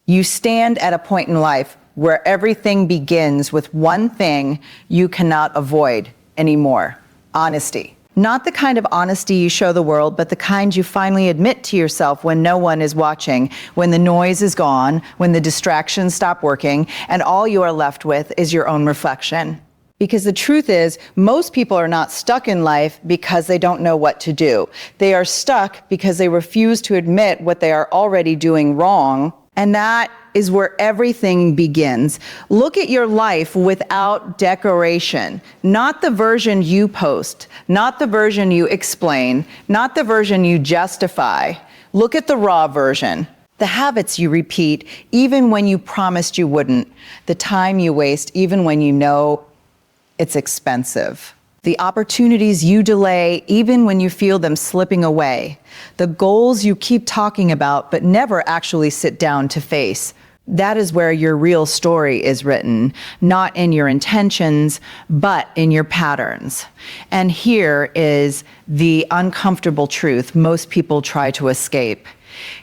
You stand at a point in life where everything begins with one thing you cannot avoid anymore: honesty. Not the kind of honesty you show the world, but the kind you finally admit to yourself when no one is watching, when the noise is gone, when the distractions stop working, and all you are left with is your own reflection. Because the truth is, most people are not stuck in life because they don't know what to do. They are stuck because they refuse to admit what they are already doing wrong. And that is where everything begins. Look at your life without decoration. Not the version you post, not the version you explain, not the version you justify. Look at the raw version. The habits you repeat, even when you promised you wouldn't. The time you waste, even when you know it's expensive. The opportunities you delay, even when you feel them slipping away. The goals you keep talking about, but never actually sit down to face. That is where your real story is written, not in your intentions, but in your patterns. And here is the uncomfortable truth most people try to escape.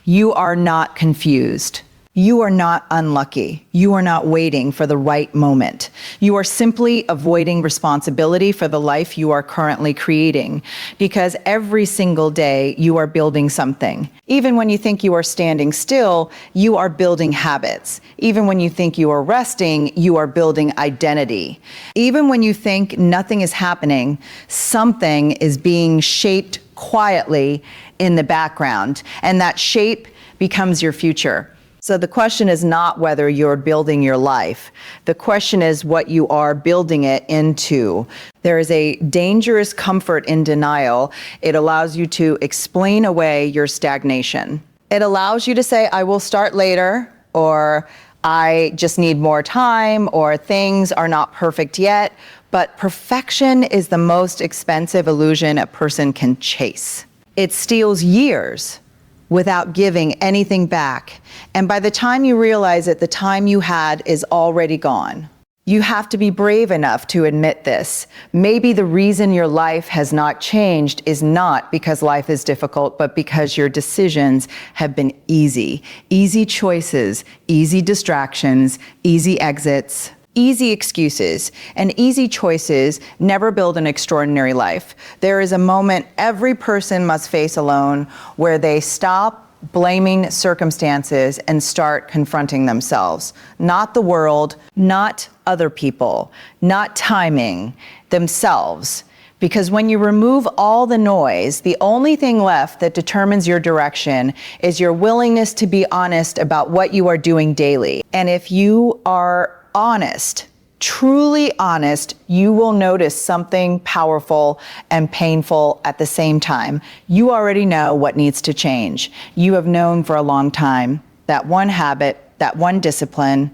You are not confused. You are not unlucky. You are not waiting for the right moment. You are simply avoiding responsibility for the life you are currently creating, because every single day you are building something. Even when you think you are standing still, you are building habits. Even when you think you are resting, you are building identity. Even when you think nothing is happening, something is being shaped quietly in the background, and that shape becomes your future. So the question is not whether you're building your life. The question is what you are building it into. There is a dangerous comfort in denial. It allows you to explain away your stagnation. It allows you to say, I will start later, or I just need more time, or things are not perfect yet. But perfection is the most expensive illusion a person can chase. It steals years without giving anything back. And by the time you realize it, the time you had is already gone. You have to be brave enough to admit this. Maybe the reason your life has not changed is not because life is difficult, but because your decisions have been easy. Easy choices, easy distractions, easy exits. Easy excuses and easy choices never build an extraordinary life. There is a moment every person must face alone where they stop blaming circumstances and start confronting themselves. Not the world, not other people, not timing, themselves. Because when you remove all the noise, the only thing left that determines your direction is your willingness to be honest about what you are doing daily. And if you are honest, truly honest, you will notice something powerful and painful at the same time. You already know what needs to change. You have known for a long time that one habit, that one discipline,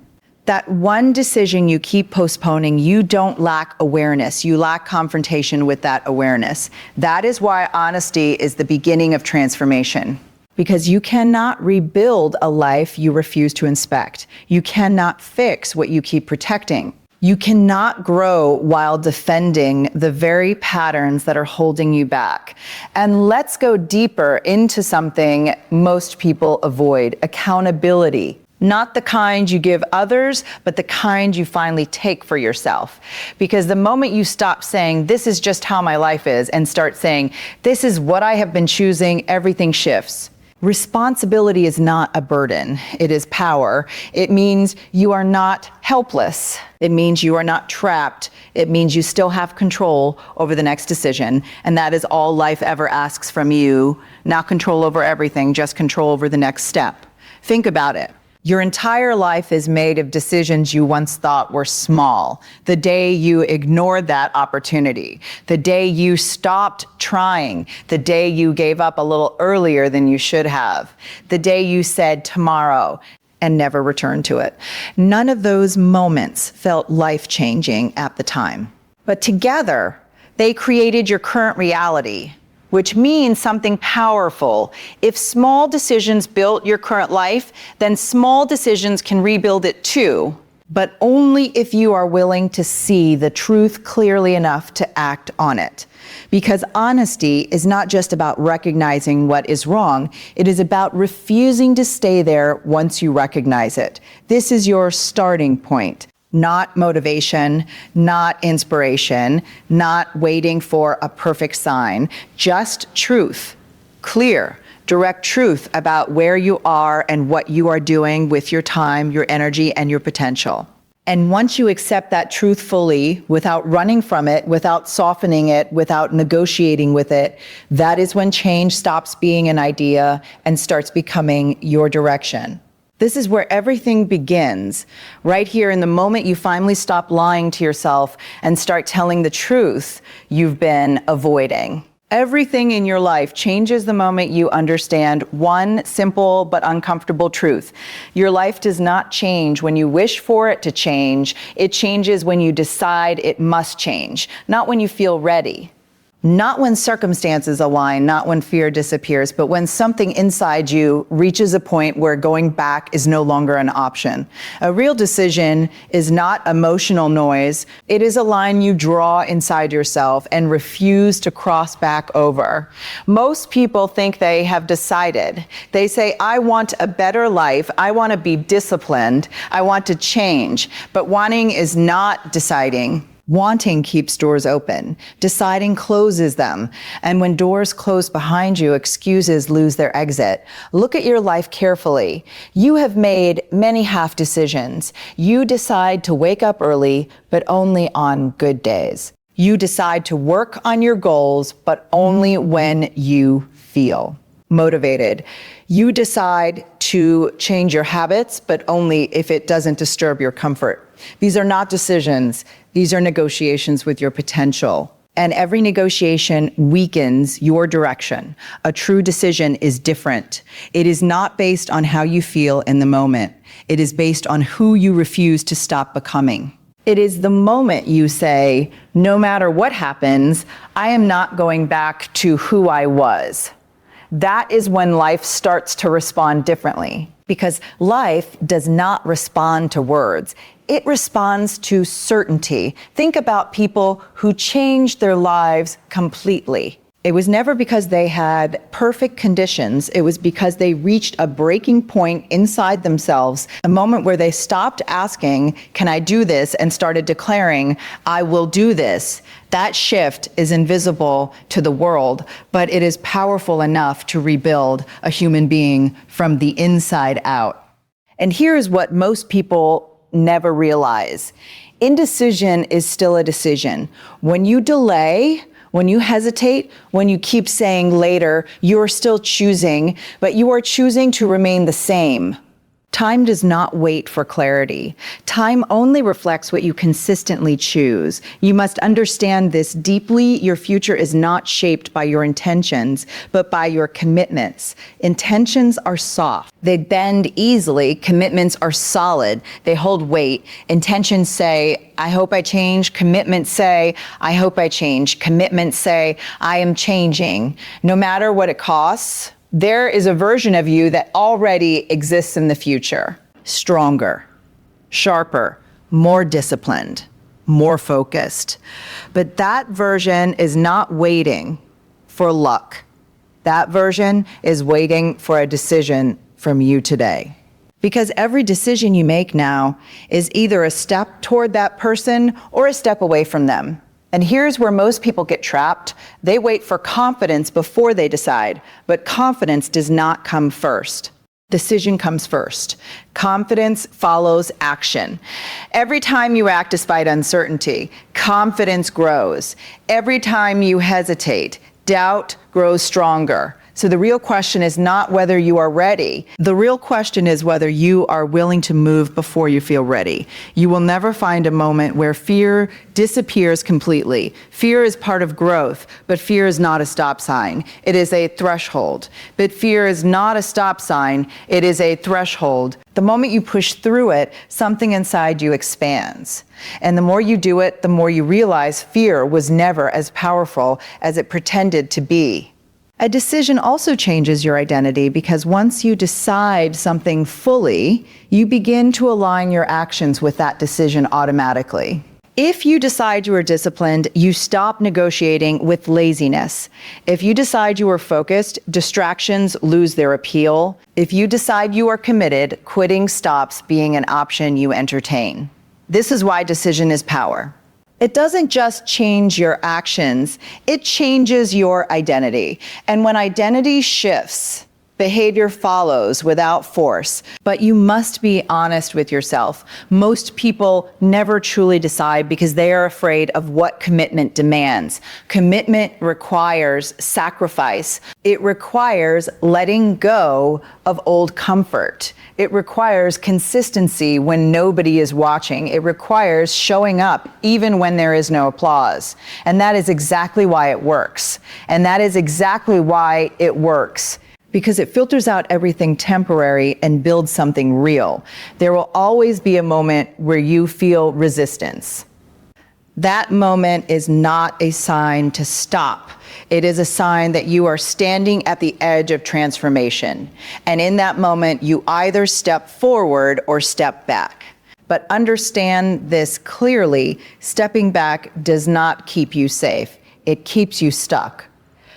that one decision you keep postponing. You don't lack awareness. You lack confrontation with that awareness. That is why honesty is the beginning of transformation. Because you cannot rebuild a life you refuse to inspect. You cannot fix what you keep protecting. You cannot grow while defending the very patterns that are holding you back. And let's go deeper into something most people avoid: accountability. Not the kind you give others, but the kind you finally take for yourself. Because the moment you stop saying, this is just how my life is, and start saying, this is what I have been choosing, everything shifts. Responsibility is not a burden. It is power. It means you are not helpless. It means you are not trapped. It means you still have control over the next decision. And that is all life ever asks from you. Not control over everything, just control over the next step. Think about it. Your entire life is made of decisions you once thought were small. The day you ignored that opportunity, the day you stopped trying, the day you gave up a little earlier than you should have, the day you said tomorrow and never returned to it. None of those moments felt life-changing at the time. But together, they created your current reality, which means something powerful. If small decisions built your current life, then small decisions can rebuild it too. but only if you are willing to see the truth clearly enough to act on it. Because honesty is not just about recognizing what is wrong, it is about refusing to stay there once you recognize it. This is your starting point. Not motivation, not inspiration, not waiting for a perfect sign, just truth, clear, direct truth about where you are and what you are doing with your time, your energy, and your potential. And once you accept that truth fully, without running from it, without softening it, without negotiating with it, that is when change stops being an idea and starts becoming your direction. This is where everything begins, right here in the moment you finally stop lying to yourself and start telling the truth you've been avoiding. Everything in your life changes the moment you understand one simple but uncomfortable truth. Your life does not change when you wish for it to change. It changes when you decide it must change, not when you feel ready. Not when circumstances align, not when fear disappears, but when something inside you reaches a point where going back is no longer an option. A real decision is not emotional noise. It is a line you draw inside yourself and refuse to cross back over. Most people think they have decided. They say, I want a better life. I want to be disciplined. I want to change. But wanting is not deciding. Wanting keeps doors open. Deciding closes them. And when doors close behind you, excuses lose their exit. Look at your life carefully. You have made many half decisions. You decide to wake up early, but only on good days. You decide to work on your goals, but only when you feel motivated. You decide to change your habits, but only if it doesn't disturb your comfort. These are not decisions. These are negotiations with your potential. And every negotiation weakens your direction. A true decision is different. It is not based on how you feel in the moment. It is based on who you refuse to stop becoming. It is the moment you say, no matter what happens, I am not going back to who I was. That is when life starts to respond differently, because life does not respond to words. It responds to certainty. Think about people who changed their lives completely. It was never because they had perfect conditions. It was because they reached a breaking point inside themselves, a moment where they stopped asking, can I do this? And started declaring, I will do this. That shift is invisible to the world, but it is powerful enough to rebuild a human being from the inside out. And here's what most people never realize. Indecision is still a decision. When you delay, when you hesitate, when you keep saying later, you are still choosing, but you are choosing to remain the same. Time does not wait for clarity. Time only reflects what you consistently choose. You must understand this deeply. Your future is not shaped by your intentions, but by your commitments. Intentions are soft. They bend easily. Commitments are solid. They hold weight. Intentions say, I hope I change. Commitments say, I hope I change. Commitments say, I am changing. No matter what it costs, there is a version of you that already exists in the future. Stronger, sharper, more disciplined, more focused. But that version is not waiting for luck. That version is waiting for a decision from you today. Because every decision you make now is either a step toward that person or a step away from them. And here's where most people get trapped. They wait for confidence before they decide, but confidence does not come first. Decision comes first. Confidence follows action. Every time you act despite uncertainty, confidence grows. Every time you hesitate, doubt grows stronger. So the real question is not whether you are ready. The real question is whether you are willing to move before you feel ready. You will never find a moment where fear disappears completely. Fear is part of growth, but fear is not a stop sign. It is a threshold. But fear is not a stop sign. It is a threshold. The moment you push through it, something inside you expands. And the more you do it, the more you realize fear was never as powerful as it pretended to be. A decision also changes your identity because once you decide something fully, you begin to align your actions with that decision automatically. If you decide you are disciplined, you stop negotiating with laziness. If you decide you are focused, distractions lose their appeal. If you decide you are committed, quitting stops being an option you entertain. This is why decision is power. It doesn't just change your actions, it changes your identity. And when identity shifts, behavior follows without force, but you must be honest with yourself. Most people never truly decide because they are afraid of what commitment demands. Commitment requires sacrifice. It requires letting go of old comfort. It requires consistency when nobody is watching. It requires showing up even when there is no applause. And that is exactly why it works. And that is exactly why it works. Because it filters out everything temporary and builds something real. There will always be a moment where you feel resistance. That moment is not a sign to stop. It is a sign that you are standing at the edge of transformation. And in that moment, you either step forward or step back. But understand this clearly, stepping back does not keep you safe. It keeps you stuck.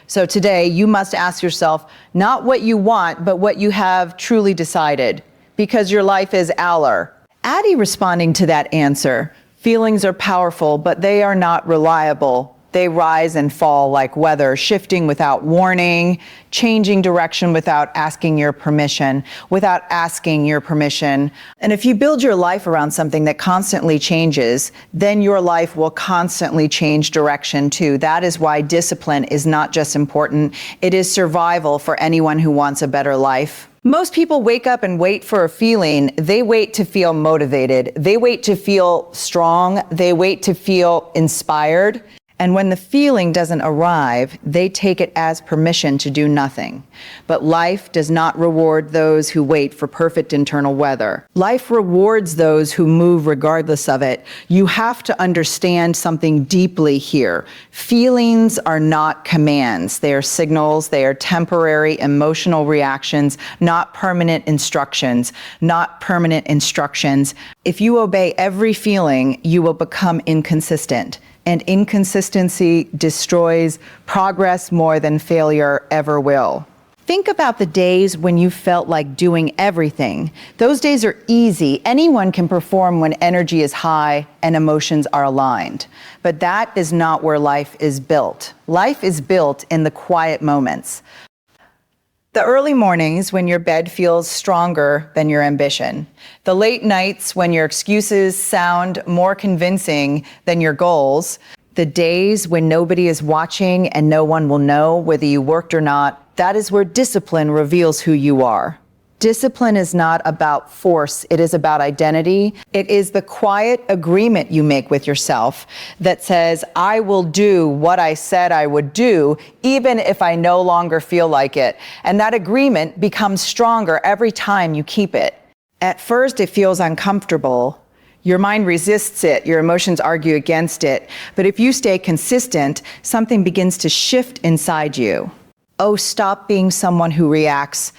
So today, you must ask yourself not what you want, but what you have truly decided, because your life is our. Addie responding to that answer, feelings are powerful, but they are not reliable. They rise and fall like weather, shifting without warning, changing direction without asking your permission. And if you build your life around something that constantly changes, then your life will constantly change direction too. That is why discipline is not just important, it is survival for anyone who wants a better life. Most people wake up and wait for a feeling. They wait to feel motivated. They wait to feel strong. They wait to feel inspired. And when the feeling doesn't arrive, they take it as permission to do nothing. But life does not reward those who wait for perfect internal weather. Life rewards those who move regardless of it. You have to understand something deeply here. Feelings are not commands. They are signals. They are temporary emotional reactions, not permanent instructions. If you obey every feeling, you will become inconsistent. And inconsistency destroys progress more than failure ever will. Think about the days when you felt like doing everything. Those days are easy. Anyone can perform when energy is high and emotions are aligned. But that is not where life is built. Life is built in the quiet moments. The early mornings when your bed feels stronger than your ambition. The late nights when your excuses sound more convincing than your goals. The days when nobody is watching and no one will know whether you worked or not. That is where discipline reveals who you are. Discipline is not about force, it is about identity. It is the quiet agreement you make with yourself that says, I will do what I said I would do, even if I no longer feel like it. And that agreement becomes stronger every time you keep it. At first, it feels uncomfortable. Your mind resists it, your emotions argue against it. But if you stay consistent, something begins to shift inside you. Oh, stop being someone who reacts.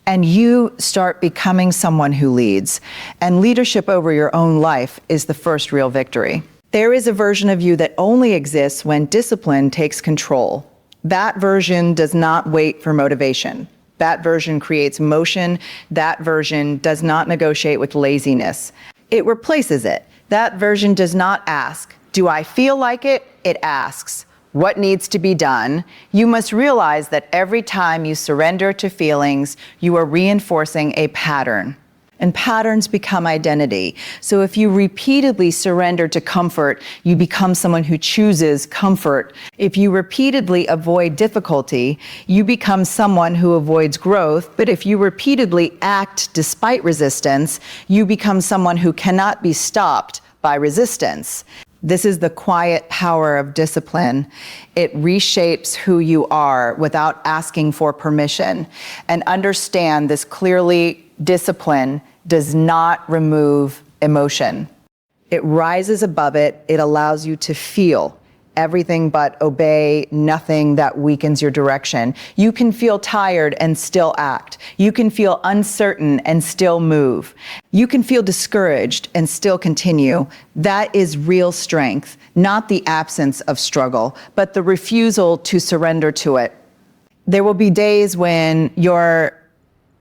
And you start becoming someone who leads. And leadership over your own life is the first real victory. There is a version of you that only exists when discipline takes control. That version does not wait for motivation. That version creates motion. That version does not negotiate with laziness. It replaces it. That version does not ask, do I feel like it? It asks, what needs to be done? You must realize that every time you surrender to feelings, you are reinforcing a pattern. And patterns become identity. So if you repeatedly surrender to comfort, you become someone who chooses comfort. If you repeatedly avoid difficulty, you become someone who avoids growth. But if you repeatedly act despite resistance, you become someone who cannot be stopped by resistance. This is the quiet power of discipline. It reshapes who you are without asking for permission. And understand this clearly, discipline does not remove emotion. It rises above it. It allows you to feel. everything but obey, nothing that weakens your direction. You can feel tired and still act. You can feel uncertain and still move. You can feel discouraged and still continue. That is real strength, not the absence of struggle, but the refusal to surrender to it. There will be days when your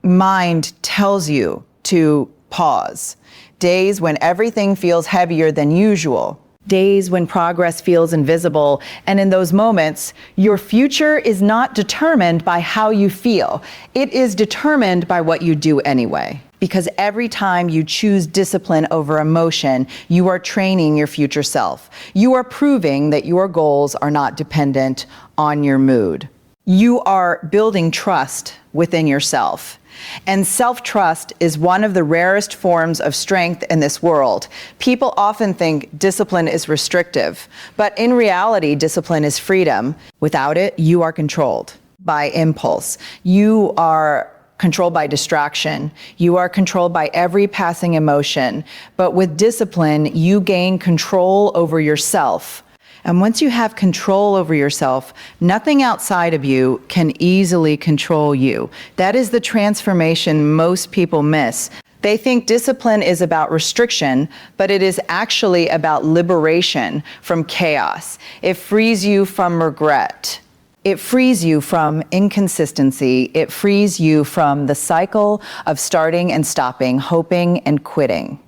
mind tells you to pause, days when everything feels heavier than usual, days when progress feels invisible, and in those moments, your future is not determined by how you feel. It is determined by what you do anyway. Because every time you choose discipline over emotion, you are training your future self. You are proving that your goals are not dependent on your mood. You are building trust within yourself. And self-trust is one of the rarest forms of strength in this world. People often think discipline is restrictive, but in reality, discipline is freedom. Without it, you are controlled by impulse. You are controlled by distraction. You are controlled by every passing emotion. But with discipline, you gain control over yourself. And once you have control over yourself, nothing outside of you can easily control you. That is the transformation most people miss. They think discipline is about restriction, but it is actually about liberation from chaos. It frees you from regret. It frees you from inconsistency. It frees you from the cycle of starting and stopping, hoping and quitting.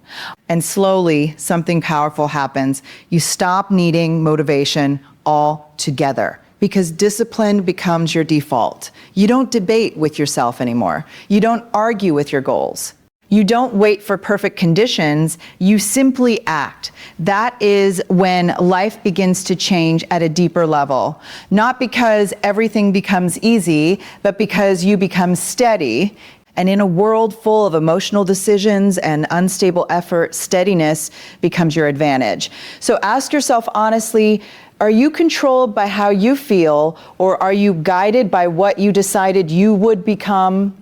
And slowly, something powerful happens. You stop needing motivation altogether because discipline becomes your default. You don't debate with yourself anymore. You don't argue with your goals. You don't wait for perfect conditions, you simply act. That is when life begins to change at a deeper level. Not because everything becomes easy, but because you become steady. And in a world full of emotional decisions and unstable effort, steadiness becomes your advantage. So ask yourself honestly, are you controlled by how you feel, or are you guided by what you decided you would become?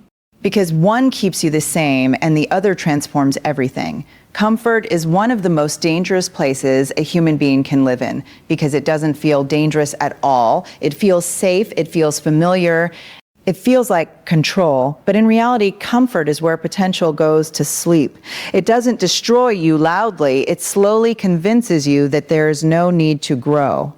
Because one keeps you the same and the other transforms everything. Comfort is one of the most dangerous places a human being can live in because it doesn't feel dangerous at all. It feels safe, it feels familiar, it feels like control. But in reality, comfort is where potential goes to sleep. It doesn't destroy you loudly, it slowly convinces you that there is no need to grow.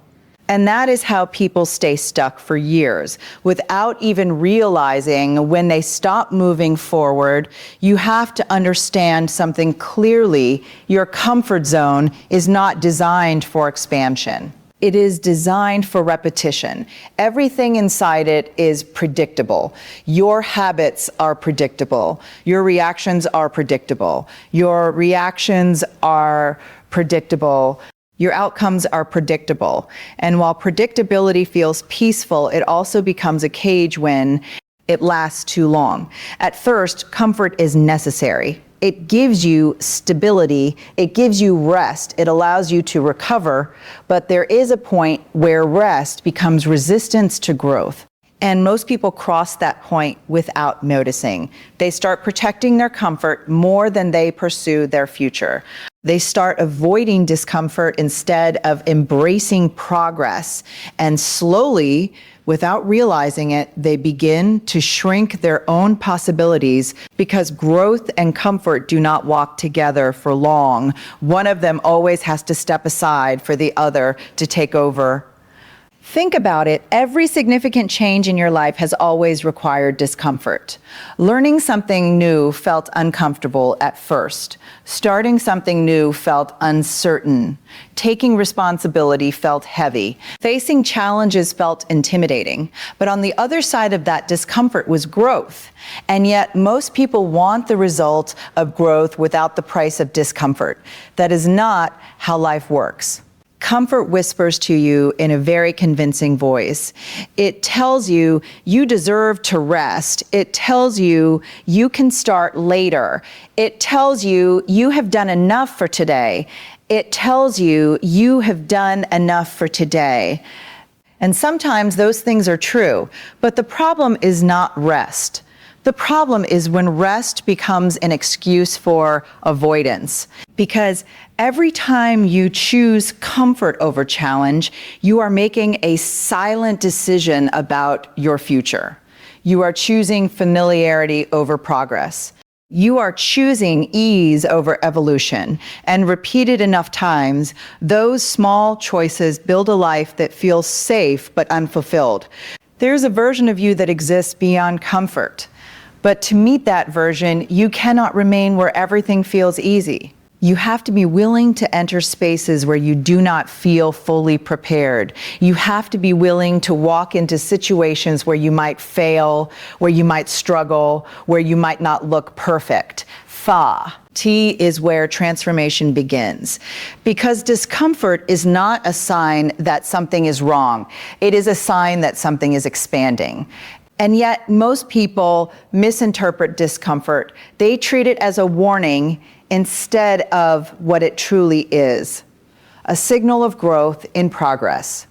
And that is how people stay stuck for years without even realizing when they stop moving forward. You have to understand something clearly. Your comfort zone is not designed for expansion. It is designed for repetition. Everything inside it is predictable. Your habits are predictable. Your reactions are predictable. Your reactions are predictable. Your outcomes are predictable. And while predictability feels peaceful, it also becomes a cage when it lasts too long. At first, comfort is necessary. It gives you stability, it gives you rest, it allows you to recover, but there is a point where rest becomes resistance to growth. And most people cross that point without noticing. They start protecting their comfort more than they pursue their future. They start avoiding discomfort instead of embracing progress. And slowly, without realizing it, they begin to shrink their own possibilities because growth and comfort do not walk together for long. One of them always has to step aside for the other to take over. Think about it. Every significant change in your life has always required discomfort. Learning something new felt uncomfortable at first. Starting something new felt uncertain. Taking responsibility felt heavy. Facing challenges felt intimidating. But on the other side of that discomfort was growth. And yet most people want the result of growth without the price of discomfort. That is not how life works. Comfort whispers to you in a very convincing voice. It tells you you deserve to rest. It tells you you can start later. It tells you you have done enough for today. It tells you you have done enough for today. And sometimes those things are true, but the problem is not rest. The problem is when rest becomes an excuse for avoidance, because every time you choose comfort over challenge, you are making a silent decision about your future. You are choosing familiarity over progress. You are choosing ease over evolution, and repeated enough times, those small choices build a life that feels safe but unfulfilled. There's a version of you that exists beyond comfort. But to meet that version, you cannot remain where everything feels easy. You have to be willing to enter spaces where you do not feel fully prepared. You have to be willing to walk into situations where you might fail, where you might struggle, where you might not look perfect. T is where transformation begins. Because discomfort is not a sign that something is wrong. It is a sign that something is expanding. And yet, most people misinterpret discomfort. They treat it as a warning instead of what it truly is, a signal of growth in progress.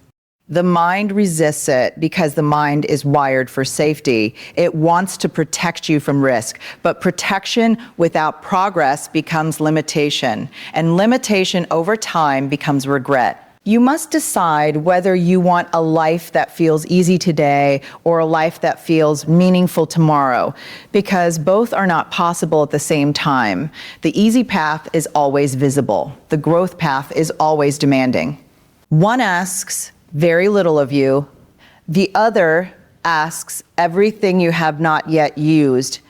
The mind resists it because the mind is wired for safety. It wants to protect you from risk, but protection without progress becomes limitation, and limitation over time becomes regret. You must decide whether you want a life that feels easy today or a life that feels meaningful tomorrow, because both are not possible at the same time. The easy path is always visible. The growth path is always demanding. One asks very little of you. The other asks everything you have not yet used.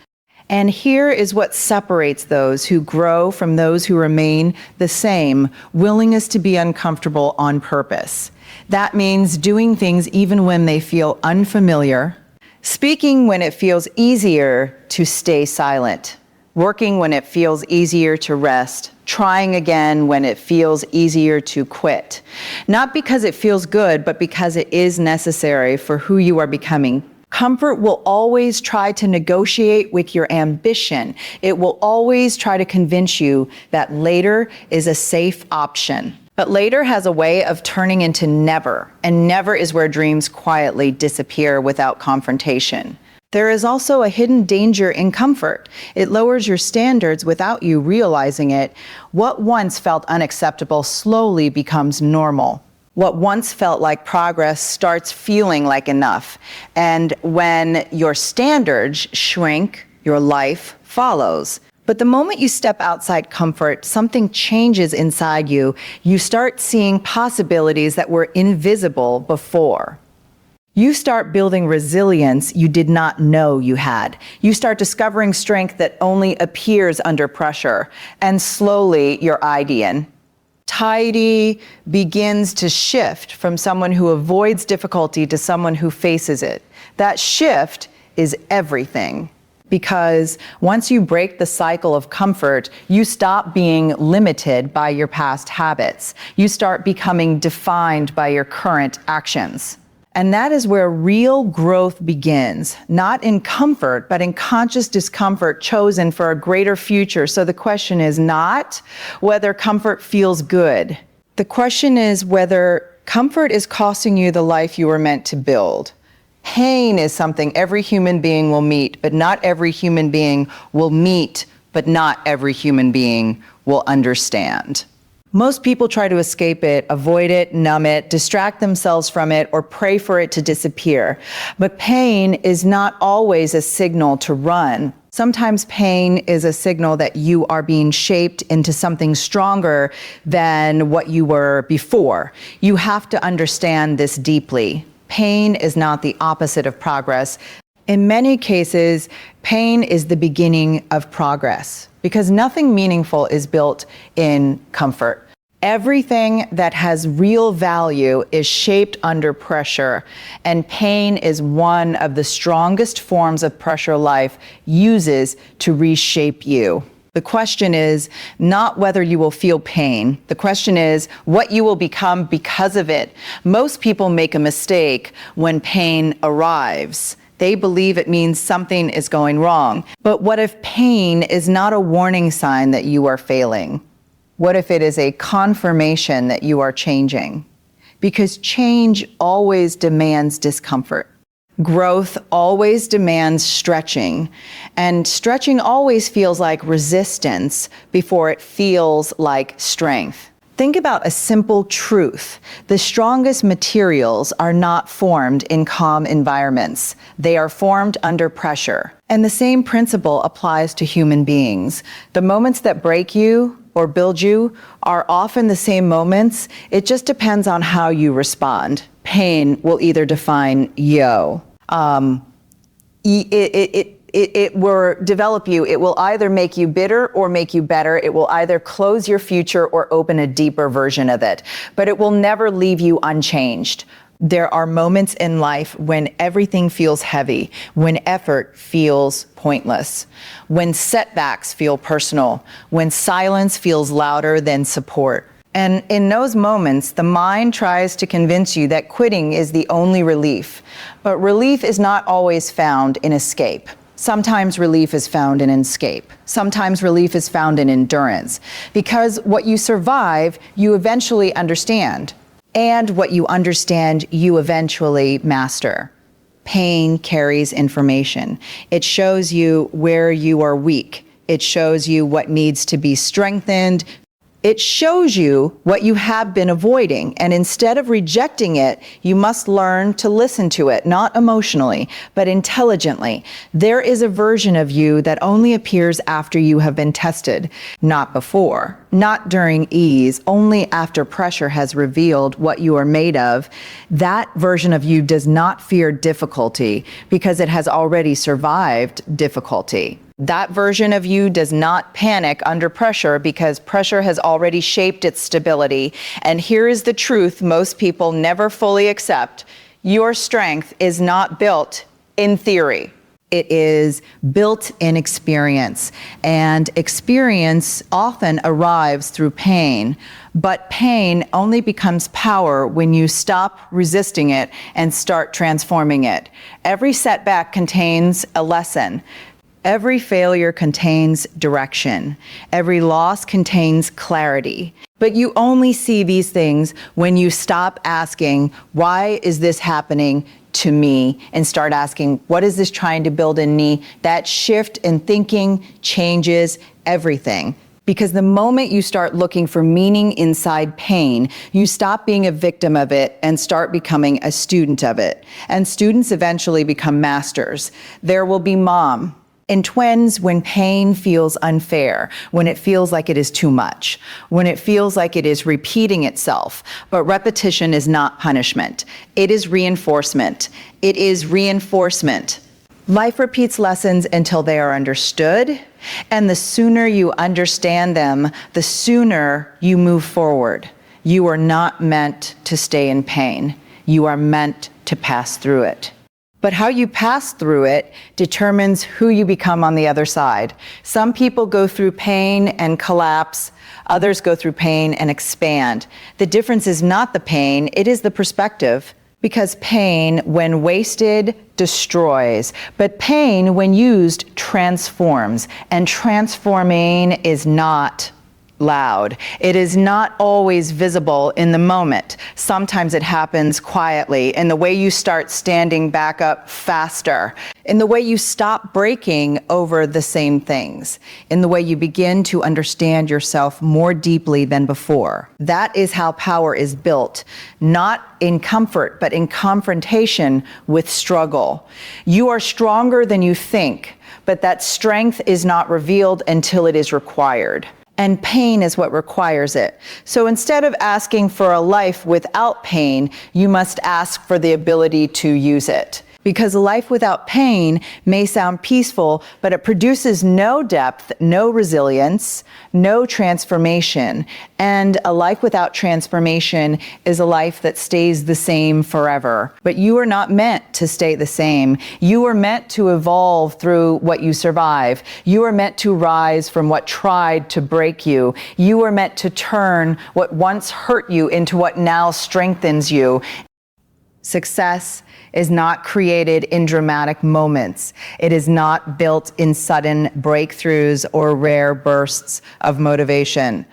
And here is what separates those who grow from those who remain the same: willingness to be uncomfortable on purpose. That means doing things even when they feel unfamiliar, speaking when it feels easier to stay silent, working when it feels easier to rest, trying again when it feels easier to quit. Not because it feels good, but because it is necessary for who you are becoming. Comfort will always try to negotiate with your ambition. It will always try to convince you that later is a safe option. But later has a way of turning into never, and never is where dreams quietly disappear without confrontation. There is also a hidden danger in comfort. It lowers your standards without you realizing it. What once felt unacceptable slowly becomes normal. What once felt like progress starts feeling like enough. And when your standards shrink, your life follows. But the moment you step outside comfort, something changes inside you. You start seeing possibilities that were invisible before. You start building resilience you did not know you had. You start discovering strength that only appears under pressure. And slowly, your idean, Tidy, begins to shift from someone who avoids difficulty to someone who faces it. That shift is everything. Because once you break the cycle of comfort, you stop being limited by your past habits. You start becoming defined by your current actions. And that is where real growth begins, not in comfort, but in conscious discomfort chosen for a greater future. So the question is not whether comfort feels good. The question is whether comfort is costing you the life you were meant to build. Pain is something every human being will meet, but not every human being will meet, but not every human being will understand. Most people try to escape it, avoid it, numb it, distract themselves from it, or pray for it to disappear. But pain is not always a signal to run. Sometimes pain is a signal that you are being shaped into something stronger than what you were before. You have to understand this deeply. Pain is not the opposite of progress. In many cases, pain is the beginning of progress, because nothing meaningful is built in comfort. Everything that has real value is shaped under pressure, and pain is one of the strongest forms of pressure life uses to reshape you. The question is not whether you will feel pain. The question is what you will become because of it. Most people make a mistake when pain arrives. They believe it means something is going wrong. But what if pain is not a warning sign that you are failing? What if it is a confirmation that you are changing? Because change always demands discomfort. Growth always demands stretching, and stretching always feels like resistance before it feels like strength. Think about a simple truth. The strongest materials are not formed in calm environments. They are formed under pressure. And the same principle applies to human beings. The moments that break you or build you are often the same moments. It just depends on how you respond. Pain will either define you. It will develop you. It will either make you bitter or make you better. It will either close your future or open a deeper version of it. But it will never leave you unchanged. There are moments in life when everything feels heavy, when effort feels pointless, when setbacks feel personal, when silence feels louder than support. And in those moments, the mind tries to convince you that quitting is the only relief. But relief is not always found in escape. Sometimes relief is found in escape. Sometimes relief is found in endurance. Because what you survive, you eventually understand. And what you understand, you eventually master. Pain carries information. It shows you where you are weak. It shows you what needs to be strengthened. It shows you what you have been avoiding, and instead of rejecting it, you must learn to listen to it, not emotionally, but intelligently. There is a version of you that only appears after you have been tested, not before, not during ease, only after pressure has revealed what you are made of. That version of you does not fear difficulty because it has already survived difficulty. That version of you does not panic under pressure because pressure has already shaped its stability. And here is the truth most people never fully accept. Your strength is not built in theory. It is built in experience. And experience often arrives through pain. But pain only becomes power when you stop resisting it and start transforming it. Every setback contains a lesson. Every failure contains direction. Every loss contains clarity. But you only see these things when you stop asking, why is this happening to me? And start asking, what is this trying to build in me? That shift in thinking changes everything. Because the moment you start looking for meaning inside pain, you stop being a victim of it and start becoming a student of it. And students eventually become masters. There will be mom. In twins, when pain feels unfair, when it feels like it is too much, when it feels like it is repeating itself. But repetition is not punishment. It is reinforcement. It is reinforcement. Life repeats lessons until they are understood, and the sooner you understand them, the sooner you move forward. You are not meant to stay in pain. You are meant to pass through it. But how you pass through it determines who you become on the other side. Some people go through pain and collapse. Others go through pain and expand. The difference is not the pain, it is the perspective. Because pain, when wasted, destroys. But pain, when used, transforms. And transforming is not loud. It is not always visible in the moment. Sometimes it happens quietly in the way you start standing back up faster, in the way you stop breaking over the same things, in the way you begin to understand yourself more deeply than before. That is how power is built, not in comfort, but in confrontation with struggle. You are stronger than you think, but that strength is not revealed until it is required. And pain is what requires it. So instead of asking for a life without pain, you must ask for the ability to use it. Because a life without pain may sound peaceful, but it produces no depth, no resilience, no transformation. And a life without transformation is a life that stays the same forever. But you are not meant to stay the same. You are meant to evolve through what you survive. You are meant to rise from what tried to break you. You are meant to turn what once hurt you into what now strengthens you. Success is not created in dramatic moments. It is not built in sudden breakthroughs or rare bursts of motivation.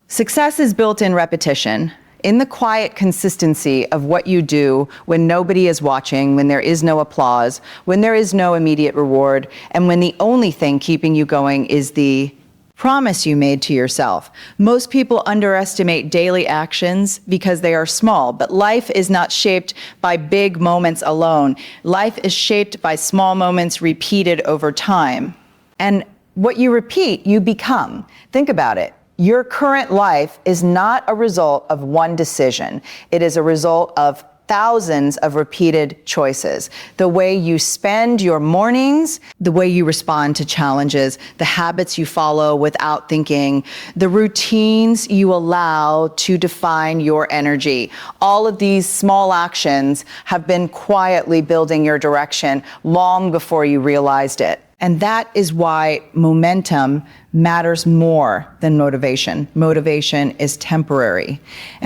Success is built in repetition. In the quiet consistency of what you do when nobody is watching, when there is no applause, when there is no immediate reward, and when the only thing keeping you going is the promise you made to yourself. Most people underestimate daily actions because they are small, but life is not shaped by big moments alone. Life is shaped by small moments repeated over time. And what you repeat, you become. Think about it. Your current life is not a result of one decision. It is a result of thousands of repeated choices. The way you spend your mornings, the way you respond to challenges, the habits you follow without thinking, the routines you allow to define your energy. All of these small actions have been quietly building your direction long before you realized it. And that is why momentum matters more than motivation. Motivation is temporary.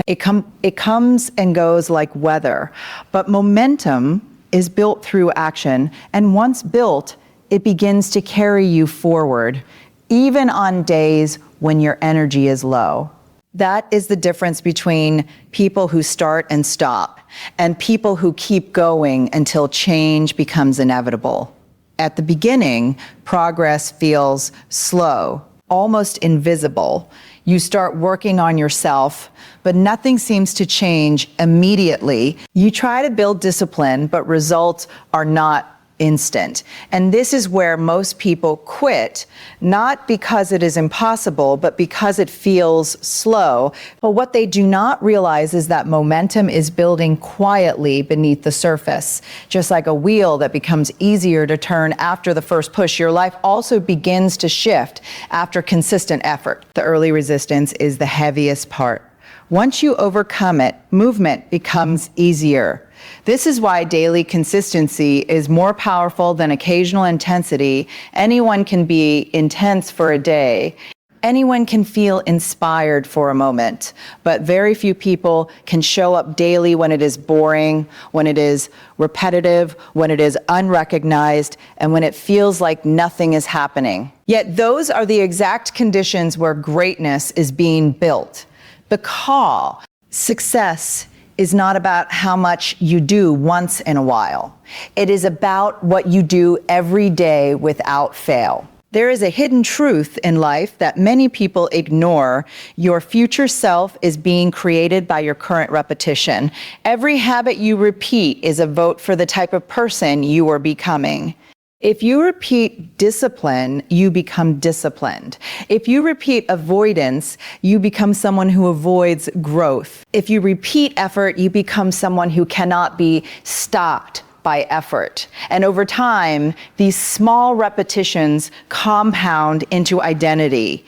It comes and goes like weather, but momentum is built through action, and once built, it begins to carry you forward, even on days when your energy is low. That is the difference between people who start and stop, and people who keep going until change becomes inevitable. At the beginning, progress feels slow, almost invisible. You start working on yourself, but nothing seems to change immediately. You try to build discipline, but results are not instant. And this is where most people quit, not because it is impossible, but because it feels slow. But what they do not realize is that momentum is building quietly beneath the surface. Just like a wheel that becomes easier to turn after the first push, your life also begins to shift after consistent effort. The early resistance is the heaviest part. Once you overcome it, movement becomes easier. This is why daily consistency is more powerful than occasional intensity. Anyone can be intense for a day. Anyone can feel inspired for a moment, but very few people can show up daily when it is boring, when it is repetitive, when it is unrecognized, and when it feels like nothing is happening. Yet those are the exact conditions where greatness is being built. Because success is not about how much you do once in a while. It is about what you do every day without fail. There is a hidden truth in life that many people ignore. Your future self is being created by your current repetition. Every habit you repeat is a vote for the type of person you are becoming. If you repeat discipline, you become disciplined. If you repeat avoidance, you become someone who avoids growth. If you repeat effort, you become someone who cannot be stopped by effort. And over time, these small repetitions compound into identity.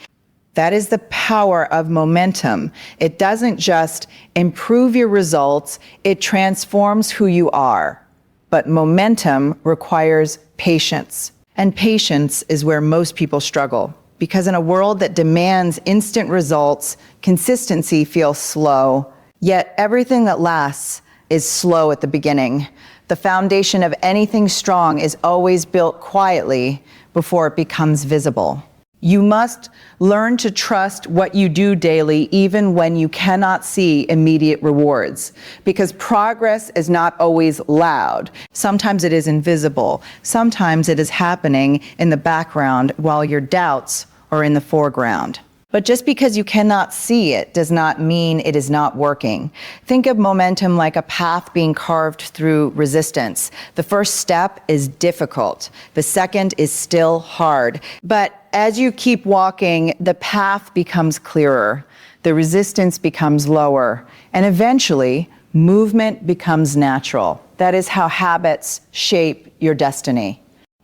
That is the power of momentum. It doesn't just improve your results, it transforms who you are. But momentum requires patience. And patience is where most people struggle. Because in a world that demands instant results, consistency feels slow. Yet everything that lasts is slow at the beginning. The foundation of anything strong is always built quietly before it becomes visible. You must learn to trust what you do daily, even when you cannot see immediate rewards, because progress is not always loud. Sometimes it is invisible. Sometimes it is happening in the background while your doubts are in the foreground. But just because you cannot see it does not mean it is not working. Think of momentum like a path being carved through resistance. The first step is difficult. The second is still hard. But as you keep walking, the path becomes clearer. The resistance becomes lower. And eventually, movement becomes natural. That is how habits shape your destiny.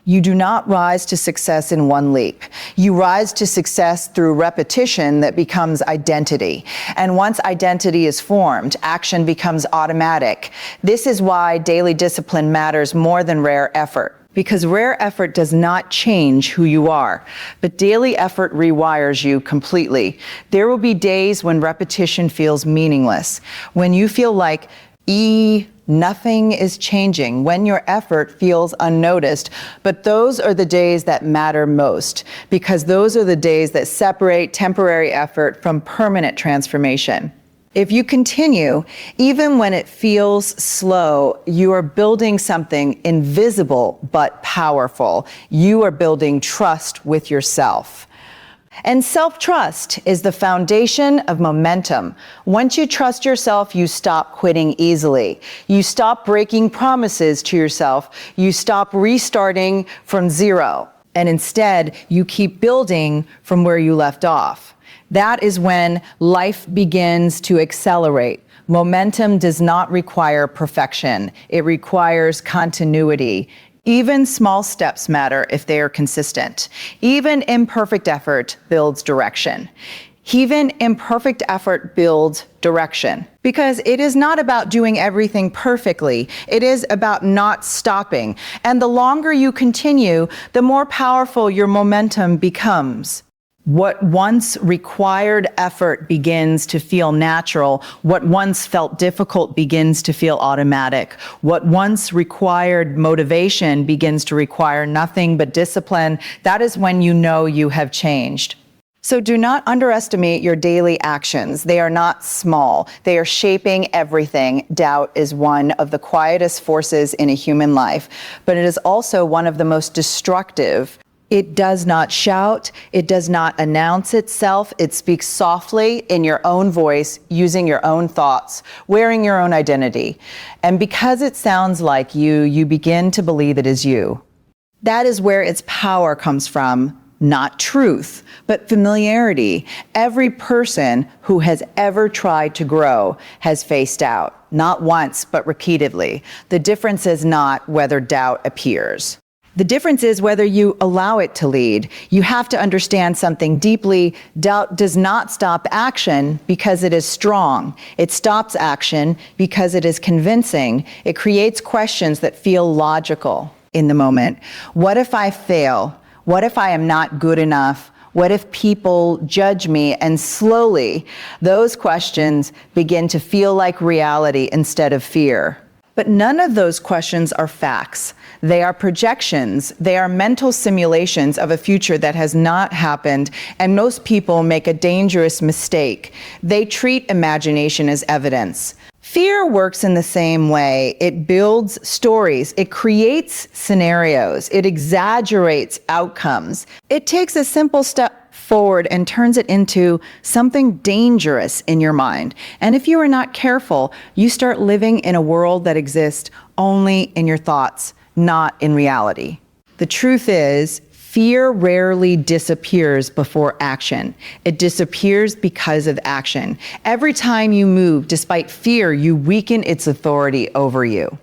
You do not rise to success in one leap. You rise to success through repetition that becomes identity. And once identity is formed, action becomes automatic. This is why daily discipline matters more than rare effort. Because rare effort does not change who you are, but daily effort rewires you completely. There will be days when repetition feels meaningless, when you feel like nothing is changing, when your effort feels unnoticed. But those are the days that matter most, because those are the days that separate temporary effort from permanent transformation. If you continue, even when it feels slow, you are building something invisible but powerful. You are building trust with yourself. And self-trust is the foundation of momentum. Once you trust yourself, you stop quitting easily. You stop breaking promises to yourself. You stop restarting from zero. And instead, you keep building from where you left off. That is when life begins to accelerate. Momentum does not require perfection. It requires continuity. Even small steps matter if they are consistent. Even imperfect effort builds direction. Even imperfect effort builds direction. Because it is not about doing everything perfectly. It is about not stopping. And the longer you continue, the more powerful your momentum becomes. What once required effort begins to feel natural. What once felt difficult begins to feel automatic. What once required motivation begins to require nothing but discipline. That is when you know you have changed. So do not underestimate your daily actions. They are not small. They are shaping everything. Doubt is one of the quietest forces in a human life, but it is also one of the most destructive. It does not shout. It does not announce itself. It speaks softly in your own voice, using your own thoughts, wearing your own identity. And because it sounds like you begin to believe it is you. That is where its power comes from. Not truth, but familiarity. Every person who has ever tried to grow has faced doubt, not once, but repeatedly. The difference is not whether doubt appears. The difference is whether you allow it to lead. You have to understand something deeply. Doubt does not stop action because it is strong. It stops action because it is convincing. It creates questions that feel logical in the moment. What if I fail? What if I am not good enough? What if people judge me? And slowly, those questions begin to feel like reality instead of fear. But none of those questions are facts. They are projections. They are mental simulations of a future that has not happened, and most people make a dangerous mistake. They treat imagination as evidence. Fear works in the same way. It builds stories. It creates scenarios. It exaggerates outcomes. It takes a simple step forward and turns it into something dangerous in your mind. And if you are not careful, you start living in a world that exists only in your thoughts, not in reality. The truth is, fear rarely disappears before action. It disappears because of action. Every time you move, despite fear, you weaken its authority over you.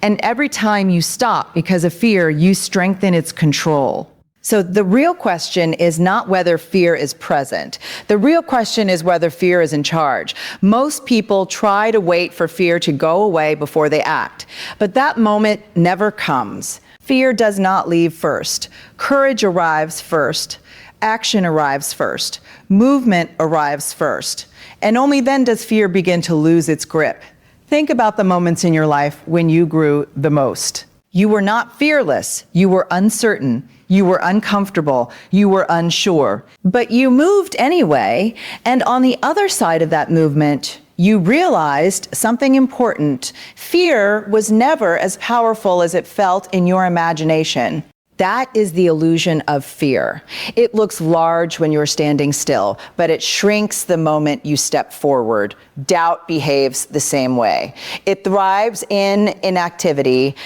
And every time you stop because of fear, you strengthen its control. So the real question is not whether fear is present. The real question is whether fear is in charge. Most people try to wait for fear to go away before they act, but that moment never comes. Fear does not leave first. Courage arrives first. Action arrives first. Movement arrives first. And only then does fear begin to lose its grip. Think about the moments in your life when you grew the most. You were not fearless. You were uncertain. You were uncomfortable. You were unsure. But you moved anyway. And on the other side of that movement, you realized something important. Fear was never as powerful as it felt in your imagination. That is the illusion of fear. It looks large when you're standing still, but it shrinks the moment you step forward. Doubt behaves the same way. It thrives in inactivity.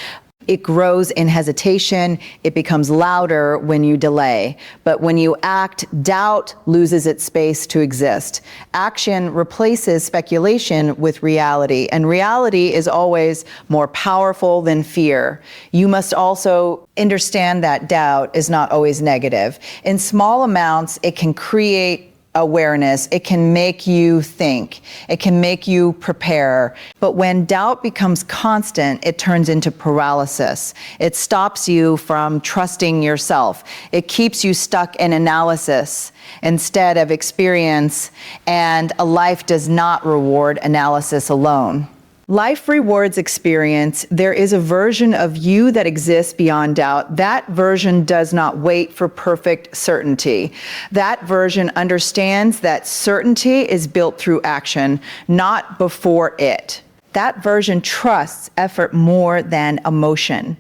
It grows in hesitation. It becomes louder when you delay. But when you act, doubt loses its space to exist. Action replaces speculation with reality, and reality is always more powerful than fear. You must also understand that doubt is not always negative. In small amounts, it can create awareness. It can make you think. It can make you prepare. But when doubt becomes constant, it turns into paralysis. It stops you from trusting yourself. It keeps you stuck in analysis instead of experience, and a life does not reward analysis alone. Life rewards experience. There is a version of you that exists beyond doubt. That version does not wait for perfect certainty. That version understands that certainty is built through action, not before it. That version trusts effort more than emotion.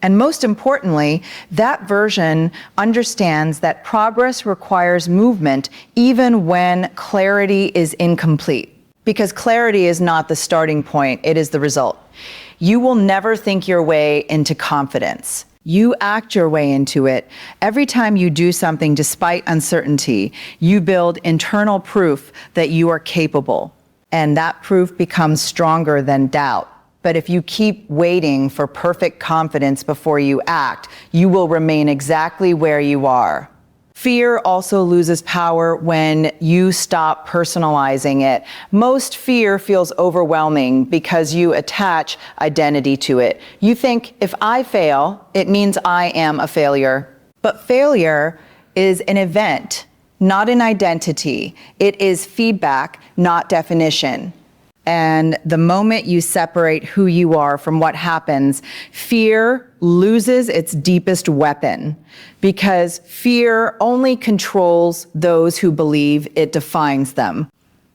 And most importantly, that version understands that progress requires movement even when clarity is incomplete. Because clarity is not the starting point, it is the result. You will never think your way into confidence. You act your way into it. Every time you do something despite uncertainty, you build internal proof that you are capable. And that proof becomes stronger than doubt. But if you keep waiting for perfect confidence before you act, you will remain exactly where you are. Fear also loses power when you stop personalizing it. Most fear feels overwhelming because you attach identity to it. You think, if I fail, it means I am a failure. But failure is an event, not an identity. It is feedback, not definition. And the moment you separate who you are from what happens, fear loses its deepest weapon, because fear only controls those who believe it defines them.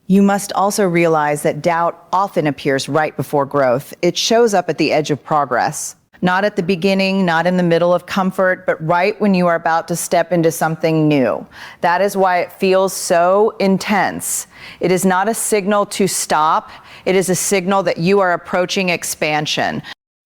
You must also realize that doubt often appears right before growth. It shows up at the edge of progress. Not at the beginning, not in the middle of comfort, but right when you are about to step into something new. That is why it feels so intense. It is not a signal to stop. It is a signal that you are approaching expansion.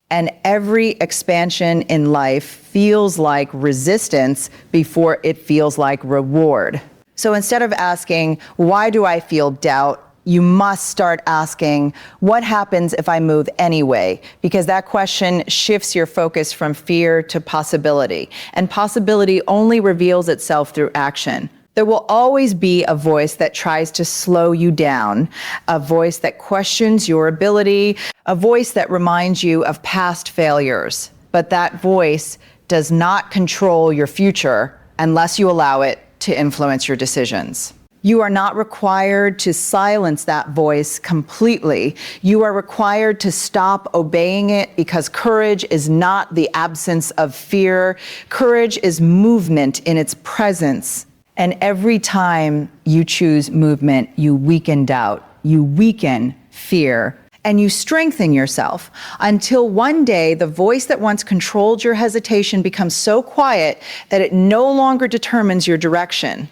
And every expansion in life feels like resistance before it feels like reward. So instead of asking, why do I feel doubt? You must start asking, what happens if I move anyway? Because that question shifts your focus from fear to possibility. And possibility only reveals itself through action. There will always be a voice that tries to slow you down, a voice that questions your ability, a voice that reminds you of past failures. But that voice does not control your future unless you allow it to influence your decisions. You are not required to silence that voice completely. You are required to stop obeying it, because courage is not the absence of fear. Courage is movement in its presence. And every time you choose movement, you weaken doubt, you weaken fear, and you strengthen yourself until one day the voice that once controlled your hesitation becomes so quiet that it no longer determines your direction.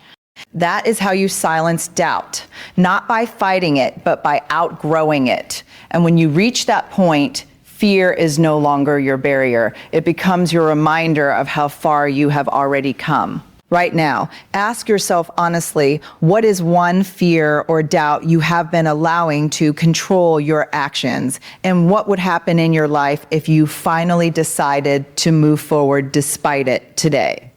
That is how you silence doubt, not by fighting it, but by outgrowing it. And when you reach that point, fear is no longer your barrier. It becomes your reminder of how far you have already come. Right now, ask yourself honestly, what is one fear or doubt you have been allowing to control your actions? And what would happen in your life if you finally decided to move forward despite it today?